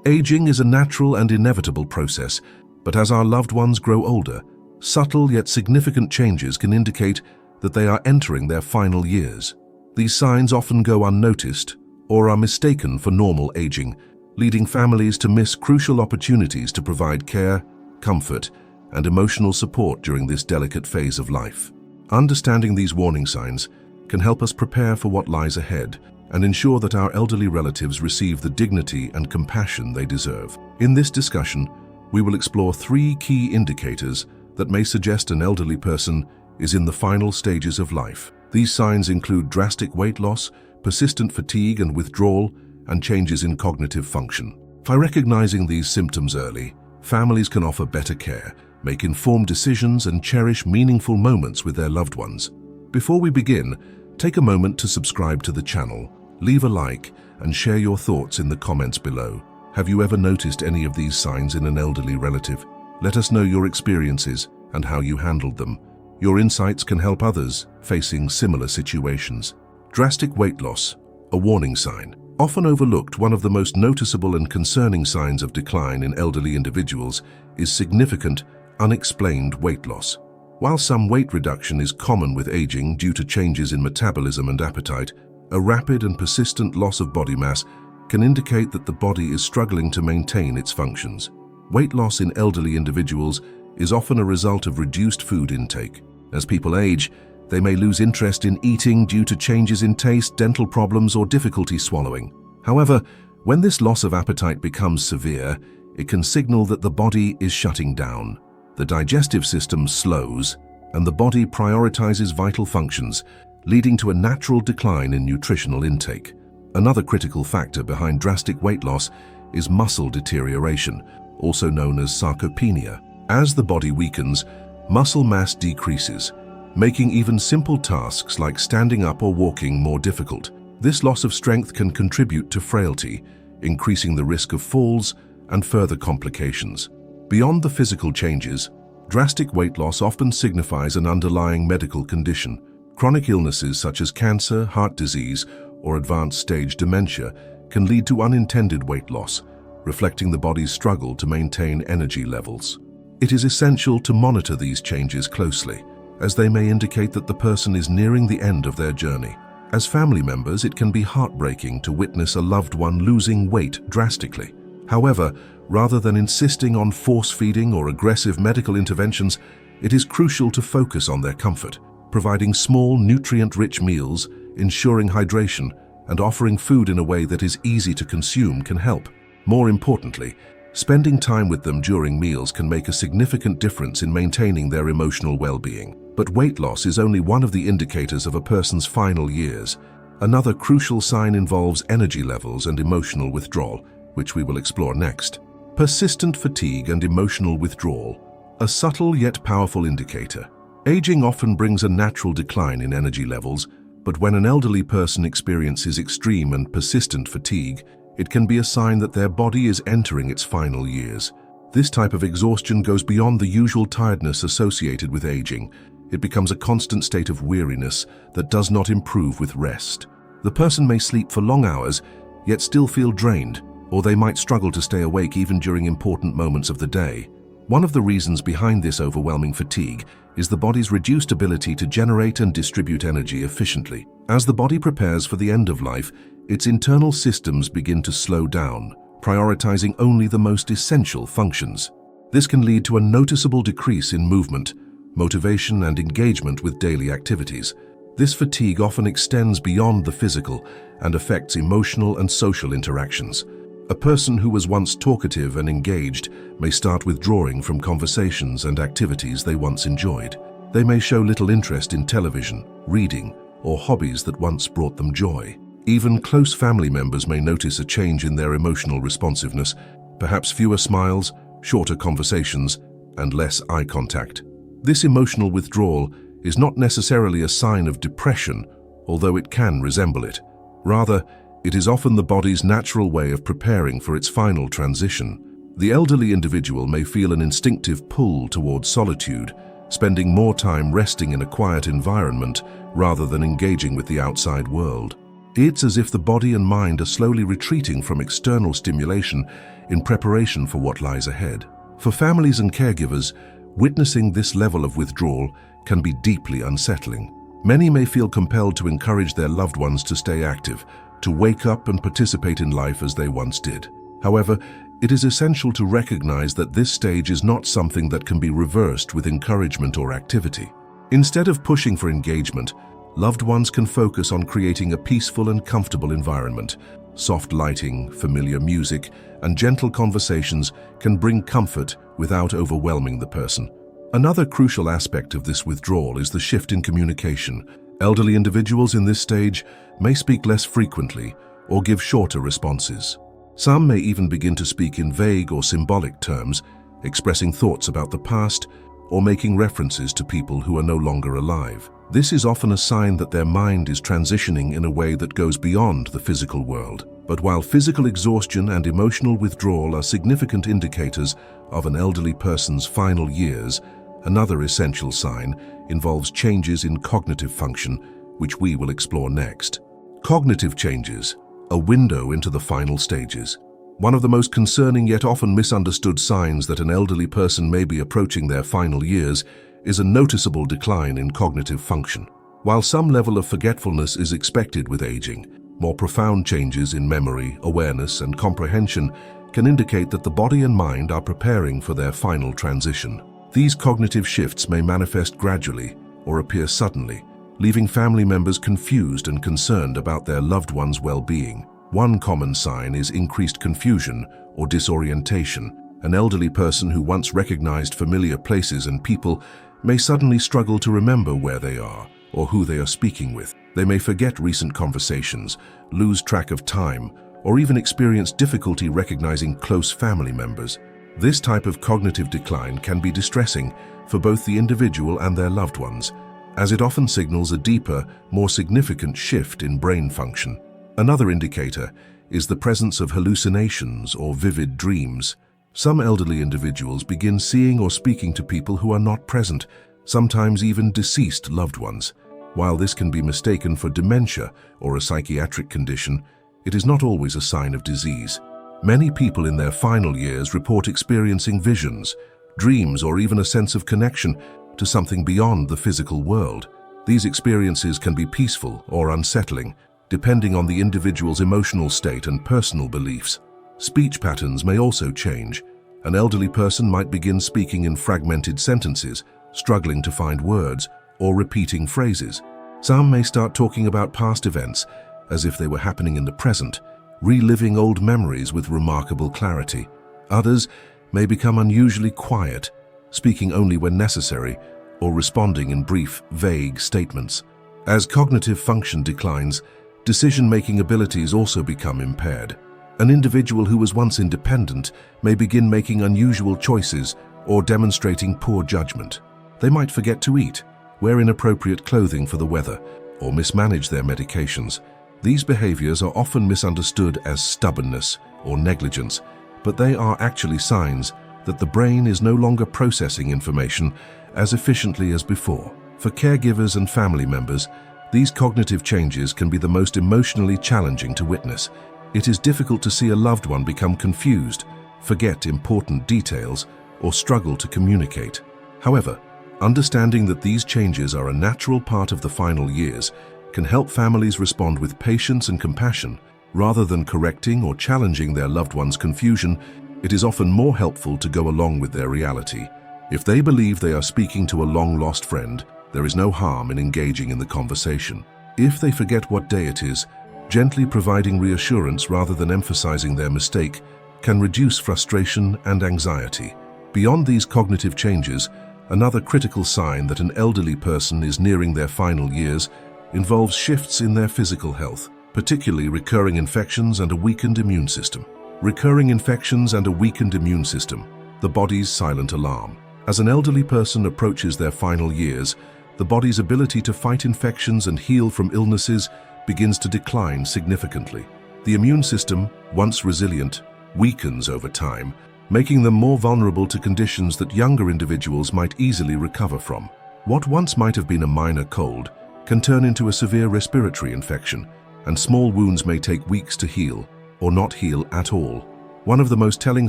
Aging is a natural and inevitable process, but as our loved ones grow older, subtle yet significant changes can indicate that they are entering their final years. These signs often go unnoticed or are mistaken for normal aging, leading families to miss crucial opportunities to provide care, comfort, and emotional support during this delicate phase of life. Understanding these warning signs can help us prepare for what lies ahead and ensure that our elderly relatives receive the dignity and compassion they deserve. In this discussion, we will explore 3 key indicators that may suggest an elderly person is in the final stages of life. These signs include drastic weight loss, persistent fatigue and withdrawal, and changes in cognitive function. By recognizing these symptoms early, families can offer better care, make informed decisions, and cherish meaningful moments with their loved ones. Before we begin, take a moment to subscribe to the channel, leave a like, and share your thoughts in the comments below. Have you ever noticed any of these signs in an elderly relative? Let us know your experiences and how you handled them. Your insights can help others facing similar situations. Drastic weight loss, a warning sign. Often overlooked, one of the most noticeable and concerning signs of decline in elderly individuals is significant, unexplained weight loss. While some weight reduction is common with aging due to changes in metabolism and appetite, a rapid and persistent loss of body mass can indicate that the body is struggling to maintain its functions. Weight loss in elderly individuals is often a result of reduced food intake. As people age, they may lose interest in eating due to changes in taste, dental problems, or difficulty swallowing. However, when this loss of appetite becomes severe, it can signal that the body is shutting down. The digestive system slows, and the body prioritizes vital functions, leading to a natural decline in nutritional intake. Another critical factor behind drastic weight loss is muscle deterioration, also known as sarcopenia. As the body weakens, muscle mass decreases, making even simple tasks like standing up or walking more difficult. This loss of strength can contribute to frailty, increasing the risk of falls and further complications. Beyond the physical changes, drastic weight loss often signifies an underlying medical condition. Chronic illnesses such as cancer, heart disease, or advanced stage dementia can lead to unintended weight loss, reflecting the body's struggle to maintain energy levels. It is essential to monitor these changes closely, as they may indicate that the person is nearing the end of their journey. As family members, it can be heartbreaking to witness a loved one losing weight drastically. However, rather than insisting on force-feeding or aggressive medical interventions, it is crucial to focus on their comfort. Providing small, nutrient-rich meals, ensuring hydration, and offering food in a way that is easy to consume can help. More importantly, spending time with them during meals can make a significant difference in maintaining their emotional well-being. But weight loss is only one of the indicators of a person's final years. Another crucial sign involves energy levels and emotional withdrawal, which we will explore next. Persistent fatigue and emotional withdrawal, a subtle yet powerful indicator. Aging often brings a natural decline in energy levels, but when an elderly person experiences extreme and persistent fatigue, it can be a sign that their body is entering its final years. This type of exhaustion goes beyond the usual tiredness associated with aging. It becomes a constant state of weariness that does not improve with rest. The person may sleep for long hours, yet still feel drained, or they might struggle to stay awake even during important moments of the day. One of the reasons behind this overwhelming fatigue is the body's reduced ability to generate and distribute energy efficiently. As the body prepares for the end of life, its internal systems begin to slow down, prioritizing only the most essential functions. This can lead to a noticeable decrease in movement, motivation, and engagement with daily activities. This fatigue often extends beyond the physical and affects emotional and social interactions. A person who was once talkative and engaged may start withdrawing from conversations and activities they once enjoyed. They may show little interest in television, reading, or hobbies that once brought them joy. Even close family members may notice a change in their emotional responsiveness, perhaps fewer smiles, shorter conversations, and less eye contact. This emotional withdrawal is not necessarily a sign of depression, although it can resemble it. Rather, it is often the body's natural way of preparing for its final transition. The elderly individual may feel an instinctive pull towards solitude, spending more time resting in a quiet environment rather than engaging with the outside world. It's as if the body and mind are slowly retreating from external stimulation in preparation for what lies ahead. For families and caregivers, witnessing this level of withdrawal can be deeply unsettling. Many may feel compelled to encourage their loved ones to stay active, to wake up and participate in life as they once did. However, it is essential to recognize that this stage is not something that can be reversed with encouragement or activity. Instead of pushing for engagement, loved ones can focus on creating a peaceful and comfortable environment. Soft lighting, familiar music, and gentle conversations can bring comfort without overwhelming the person. Another crucial aspect of this withdrawal is the shift in communication. Elderly individuals in this stage may speak less frequently or give shorter responses. Some may even begin to speak in vague or symbolic terms, expressing thoughts about the past or making references to people who are no longer alive. This is often a sign that their mind is transitioning in a way that goes beyond the physical world. But while physical exhaustion and emotional withdrawal are significant indicators of an elderly person's final years, another essential sign involves changes in cognitive function, which we will explore next. Cognitive changes, a window into the final stages. One of the most concerning yet often misunderstood signs that an elderly person may be approaching their final years is a noticeable decline in cognitive function. While some level of forgetfulness is expected with aging, more profound changes in memory, awareness, and comprehension can indicate that the body and mind are preparing for their final transition. These cognitive shifts may manifest gradually or appear suddenly, leaving family members confused and concerned about their loved one's well-being. One common sign is increased confusion or disorientation. An elderly person who once recognized familiar places and people may suddenly struggle to remember where they are or who they are speaking with. They may forget recent conversations, lose track of time, or even experience difficulty recognizing close family members. This type of cognitive decline can be distressing for both the individual and their loved ones, as it often signals a deeper, more significant shift in brain function. Another indicator is the presence of hallucinations or vivid dreams. Some elderly individuals begin seeing or speaking to people who are not present, sometimes even deceased loved ones. While this can be mistaken for dementia or a psychiatric condition, it is not always a sign of disease. Many people in their final years report experiencing visions, dreams, or even a sense of connection to something beyond the physical world. These experiences can be peaceful or unsettling, depending on the individual's emotional state and personal beliefs. Speech patterns may also change. An elderly person might begin speaking in fragmented sentences, struggling to find words, or repeating phrases. Some may start talking about past events as if they were happening in the present, reliving old memories with remarkable clarity. Others may become unusually quiet, speaking only when necessary, or responding in brief, vague statements. As cognitive function declines, decision-making abilities also become impaired. An individual who was once independent may begin making unusual choices or demonstrating poor judgment. They might forget to eat, wear inappropriate clothing for the weather, or mismanage their medications. These behaviors are often misunderstood as stubbornness or negligence, but they are actually signs that the brain is no longer processing information as efficiently as before. For caregivers and family members, these cognitive changes can be the most emotionally challenging to witness. It is difficult to see a loved one become confused, forget important details, or struggle to communicate. However, understanding that these changes are a natural part of the final years can help families respond with patience and compassion. Rather than correcting or challenging their loved one's confusion, it is often more helpful to go along with their reality. If they believe they are speaking to a long-lost friend, there is no harm in engaging in the conversation. If they forget what day it is, gently providing reassurance rather than emphasizing their mistake can reduce frustration and anxiety. Beyond these cognitive changes, another critical sign that an elderly person is nearing their final years involves shifts in their physical health, particularly recurring infections and a weakened immune system. Recurring infections and a weakened immune system, the body's silent alarm. As an elderly person approaches their final years, the body's ability to fight infections and heal from illnesses begins to decline significantly. The immune system, once resilient, weakens over time, making them more vulnerable to conditions that younger individuals might easily recover from. What once might have been a minor cold can turn into a severe respiratory infection, and small wounds may take weeks to heal or not heal at all. One of the most telling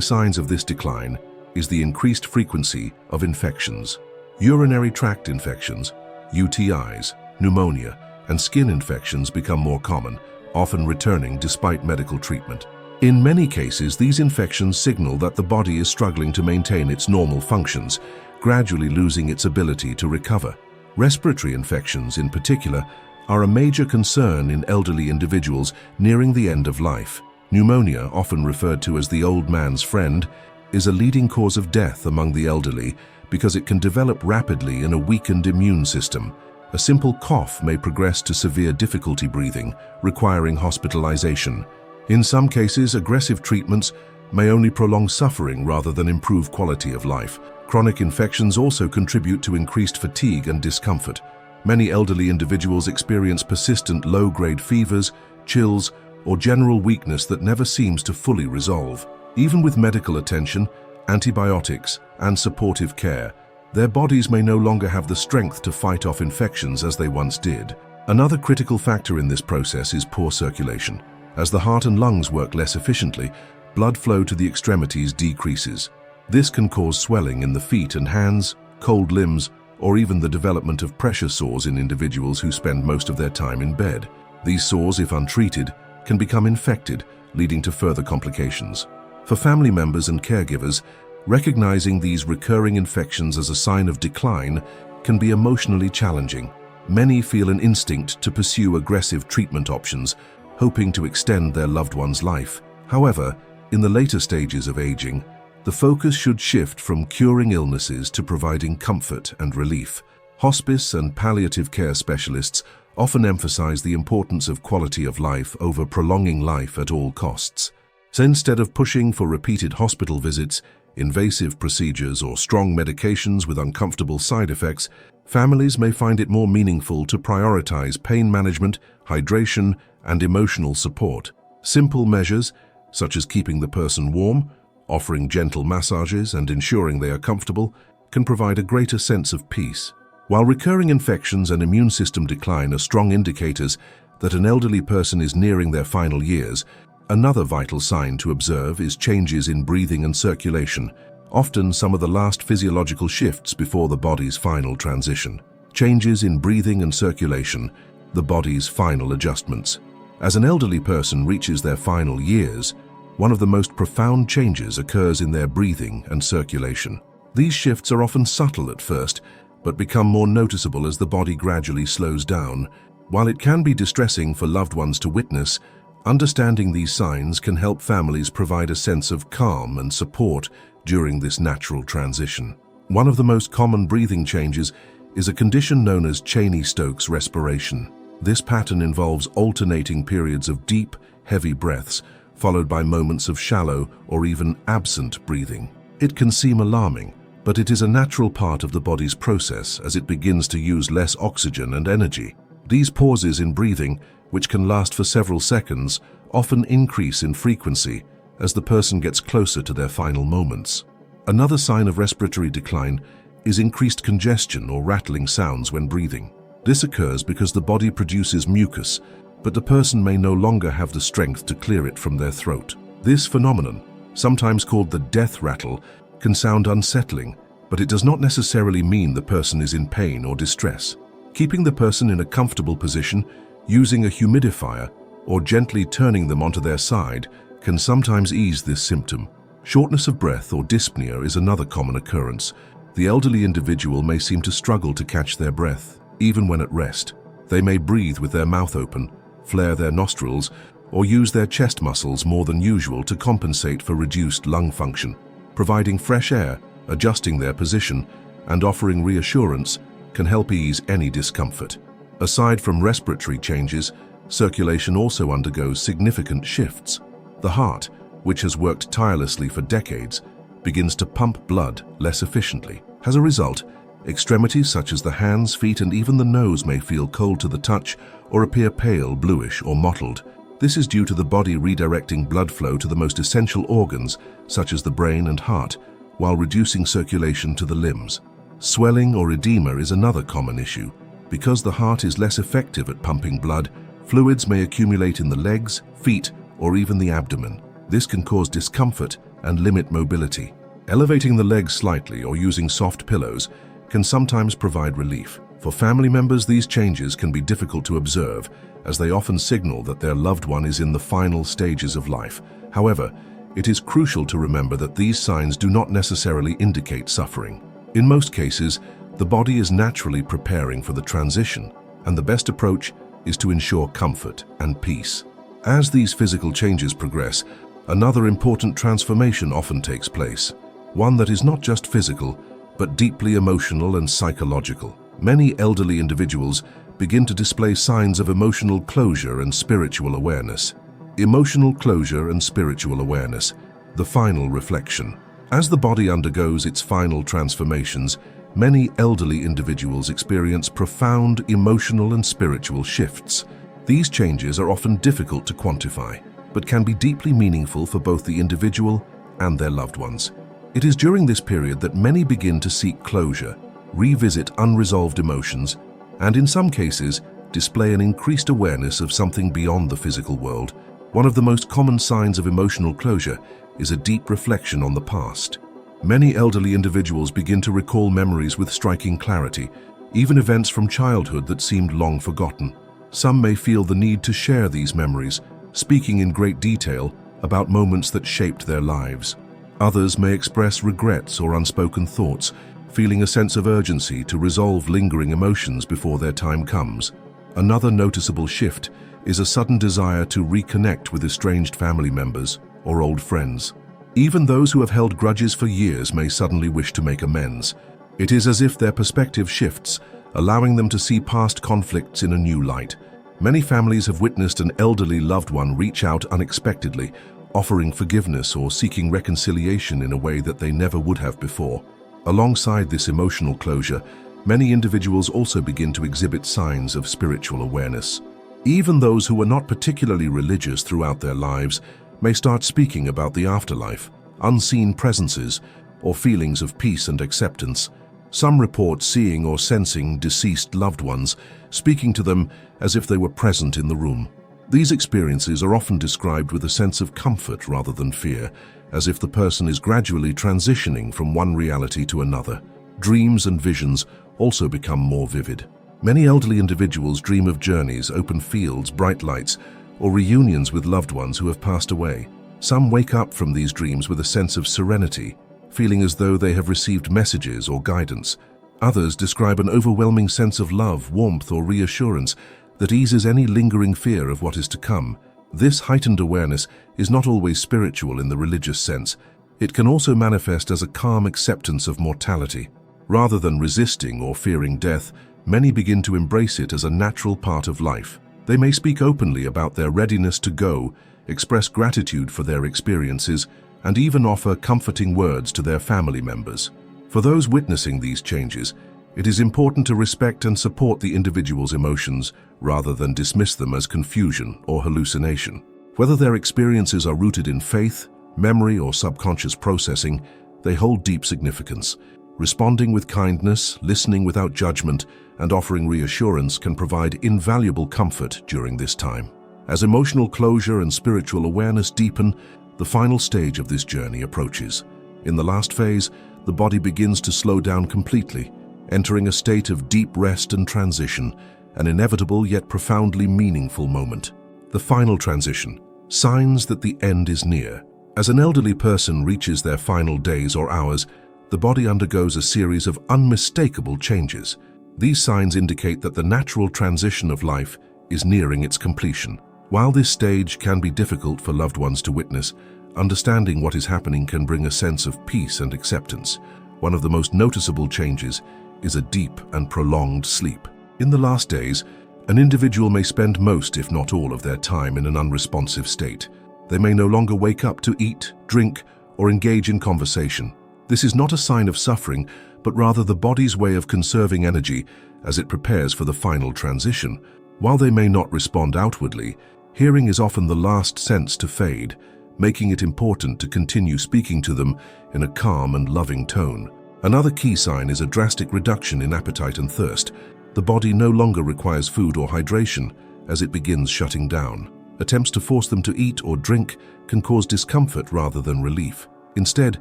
signs of this decline is the increased frequency of infections. Urinary tract infections, UTIs, pneumonia, and skin infections become more common, often returning despite medical treatment. In many cases, these infections signal that the body is struggling to maintain its normal functions, gradually losing its ability to recover. Respiratory infections, in particular, are a major concern in elderly individuals nearing the end of life. Pneumonia, often referred to as the old man's friend, is a leading cause of death among the elderly because it can develop rapidly in a weakened immune system. A simple cough may progress to severe difficulty breathing, requiring hospitalization. In some cases, aggressive treatments may only prolong suffering rather than improve quality of life. Chronic infections also contribute to increased fatigue and discomfort. Many elderly individuals experience persistent low-grade fevers, chills, or general weakness that never seems to fully resolve. Even with medical attention, antibiotics, and supportive care, their bodies may no longer have the strength to fight off infections as they once did. Another critical factor in this process is poor circulation. As the heart and lungs work less efficiently, blood flow to the extremities decreases. This can cause swelling in the feet and hands, cold limbs, or even the development of pressure sores in individuals who spend most of their time in bed. These sores, if untreated, can become infected, leading to further complications. For family members and caregivers, recognizing these recurring infections as a sign of decline can be emotionally challenging. Many feel an instinct to pursue aggressive treatment options, hoping to extend their loved one's life. However, in the later stages of aging, the focus should shift from curing illnesses to providing comfort and relief. Hospice and palliative care specialists often emphasize the importance of quality of life over prolonging life at all costs. So instead of pushing for repeated hospital visits, invasive procedures, or strong medications with uncomfortable side effects, families may find it more meaningful to prioritize pain management, hydration, and emotional support. Simple measures, such as keeping the person warm, offering gentle massages, and ensuring they are comfortable, can provide a greater sense of peace. While recurring infections and immune system decline are strong indicators that an elderly person is nearing their final years, another vital sign to observe is changes in breathing and circulation, often some of the last physiological shifts before the body's final transition. Changes in breathing and circulation, the body's final adjustments. As an elderly person reaches their final years, one of the most profound changes occurs in their breathing and circulation. These shifts are often subtle at first, but become more noticeable as the body gradually slows down. While it can be distressing for loved ones to witness, understanding these signs can help families provide a sense of calm and support during this natural transition. One of the most common breathing changes is a condition known as Cheney-Stokes respiration. This pattern involves alternating periods of deep, heavy breaths, followed by moments of shallow or even absent breathing. It can seem alarming, but it is a natural part of the body's process as it begins to use less oxygen and energy. These pauses in breathing, which can last for several seconds, often increase in frequency as the person gets closer to their final moments. Another sign of respiratory decline is increased congestion or rattling sounds when breathing. This occurs because the body produces mucus, but the person may no longer have the strength to clear it from their throat. This phenomenon, sometimes called the death rattle, can sound unsettling, but it does not necessarily mean the person is in pain or distress. Keeping the person in a comfortable position, using a humidifier, or gently turning them onto their side can sometimes ease this symptom. Shortness of breath or dyspnea is another common occurrence. The elderly individual may seem to struggle to catch their breath, even when at rest. They may breathe with their mouth open, flare their nostrils, or use their chest muscles more than usual to compensate for reduced lung function. Providing fresh air, adjusting their position, and offering reassurance can help ease any discomfort. Aside from respiratory changes, circulation also undergoes significant shifts. The heart, which has worked tirelessly for decades, begins to pump blood less efficiently. As a result, extremities such as the hands, feet, and even the nose may feel cold to the touch or appear pale, bluish, or mottled. This is due to the body redirecting blood flow to the most essential organs, such as the brain and heart, while reducing circulation to the limbs. Swelling or edema is another common issue. Because the heart is less effective at pumping blood, Fluids may accumulate in the legs, feet, or even the abdomen. This can cause discomfort and limit mobility. Elevating the legs slightly or using soft pillows can sometimes provide relief. For family members, these changes can be difficult to observe, as they often signal that their loved one is in the final stages of life. However, it is crucial to remember that these signs do not necessarily indicate suffering. In most cases, the body is naturally preparing for the transition, and the best approach is to ensure comfort and peace. As these physical changes progress, another important transformation often takes place, one that is not just physical, but deeply emotional and psychological. Many elderly individuals begin to display signs of emotional closure and spiritual awareness. Emotional closure and spiritual awareness, the final reflection. As the body undergoes its final transformations, many elderly individuals experience profound emotional and spiritual shifts. These changes are often difficult to quantify, but can be deeply meaningful for both the individual and their loved ones. It is during this period that many begin to seek closure, revisit unresolved emotions, and in some cases, display an increased awareness of something beyond the physical world. One of the most common signs of emotional closure is a deep reflection on the past. Many elderly individuals begin to recall memories with striking clarity, even events from childhood that seemed long forgotten. Some may feel the need to share these memories, speaking in great detail about moments that shaped their lives. Others may express regrets or unspoken thoughts, feeling a sense of urgency to resolve lingering emotions before their time comes. Another noticeable shift is a sudden desire to reconnect with estranged family members or old friends. Even those who have held grudges for years may suddenly wish to make amends. It is as if their perspective shifts, allowing them to see past conflicts in a new light. Many families have witnessed an elderly loved one reach out unexpectedly, offering forgiveness or seeking reconciliation in a way that they never would have before. Alongside this emotional closure, many individuals also begin to exhibit signs of spiritual awareness. Even those who were not particularly religious throughout their lives may start speaking about the afterlife, unseen presences, or feelings of peace and acceptance. Some report seeing or sensing deceased loved ones, speaking to them as if they were present in the room. These experiences are often described with a sense of comfort rather than fear, as if the person is gradually transitioning from one reality to another. Dreams and visions also become more vivid. Many elderly individuals dream of journeys, open fields, bright lights, or reunions with loved ones who have passed away. Some wake up from these dreams with a sense of serenity, feeling as though they have received messages or guidance. Others describe an overwhelming sense of love, warmth, or reassurance that eases any lingering fear of what is to come. This heightened awareness is not always spiritual in the religious sense. It can also manifest as a calm acceptance of mortality. Rather than resisting or fearing death, many begin to embrace it as a natural part of life. They may speak openly about their readiness to go, express gratitude for their experiences, and even offer comforting words to their family members. For those witnessing these changes, it is important to respect and support the individual's emotions rather than dismiss them as confusion or hallucination. Whether their experiences are rooted in faith, memory, or subconscious processing, they hold deep significance. Responding with kindness, listening without judgment, and offering reassurance can provide invaluable comfort during this time. As emotional closure and spiritual awareness deepen, the final stage of this journey approaches. In the last phase, the body begins to slow down completely, entering a state of deep rest and transition, an inevitable yet profoundly meaningful moment. The final transition, signs that the end is near. As an elderly person reaches their final days or hours, the body undergoes a series of unmistakable changes. These signs indicate that the natural transition of life is nearing its completion. While this stage can be difficult for loved ones to witness, understanding what is happening can bring a sense of peace and acceptance. One of the most noticeable changes is a deep and prolonged sleep. In the last days, an individual may spend most, if not all, of their time in an unresponsive state. They may no longer wake up to eat, drink, or engage in conversation. This is not a sign of suffering, but rather the body's way of conserving energy as it prepares for the final transition. While they may not respond outwardly, hearing is often the last sense to fade, making it important to continue speaking to them in a calm and loving tone. Another key sign is a drastic reduction in appetite and thirst. The body no longer requires food or hydration, as it begins shutting down. Attempts to force them to eat or drink can cause discomfort rather than relief. Instead,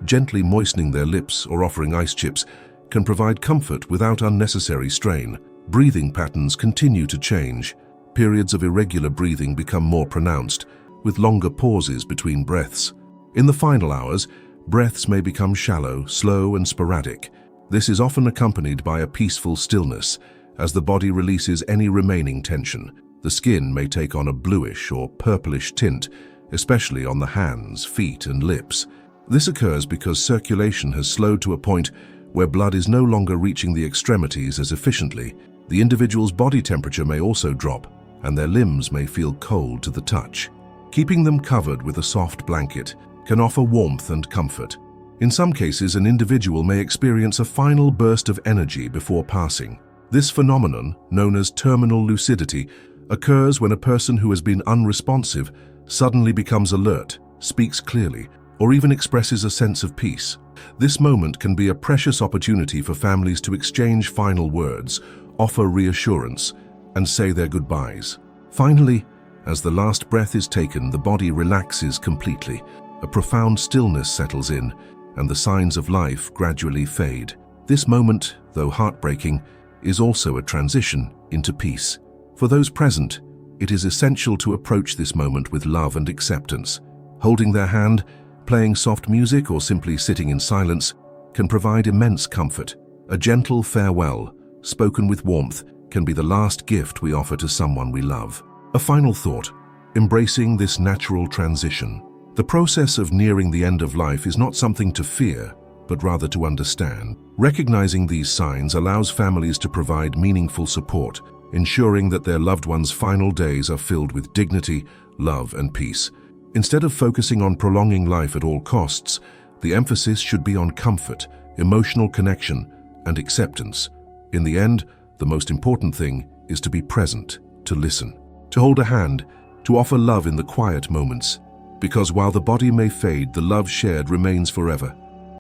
gently moistening their lips or offering ice chips can provide comfort without unnecessary strain. Breathing patterns continue to change. Periods of irregular breathing become more pronounced, with longer pauses between breaths. In the final hours, breaths may become shallow, slow, and sporadic. This is often accompanied by a peaceful stillness, as the body releases any remaining tension. The skin may take on a bluish or purplish tint, especially on the hands, feet, and lips. This occurs because circulation has slowed to a point where blood is no longer reaching the extremities as efficiently. The individual's body temperature may also drop, and their limbs may feel cold to the touch. Keeping them covered with a soft blanket can offer warmth and comfort. In some cases, an individual may experience a final burst of energy before passing. This phenomenon, known as terminal lucidity, occurs when a person who has been unresponsive suddenly becomes alert, speaks clearly, or even expresses a sense of peace. This moment can be a precious opportunity for families to exchange final words, offer reassurance, and say their goodbyes. Finally, as the last breath is taken, the body relaxes completely. A profound stillness settles in, and the signs of life gradually fade. This moment, though heartbreaking, is also a transition into peace. For those present, it is essential to approach this moment with love and acceptance. Holding their hand, playing soft music, or simply sitting in silence can provide immense comfort. A gentle farewell, spoken with warmth, can be the last gift we offer to someone we love. A final thought: embracing this natural transition. The process of nearing the end of life is not something to fear, but rather to understand. Recognizing these signs allows families to provide meaningful support, ensuring that their loved ones' final days are filled with dignity, love, and peace. Instead of focusing on prolonging life at all costs, the emphasis should be on comfort, emotional connection, and acceptance. In the end, the most important thing is to be present, to listen, to hold a hand, to offer love in the quiet moments. Because while the body may fade, the love shared remains forever.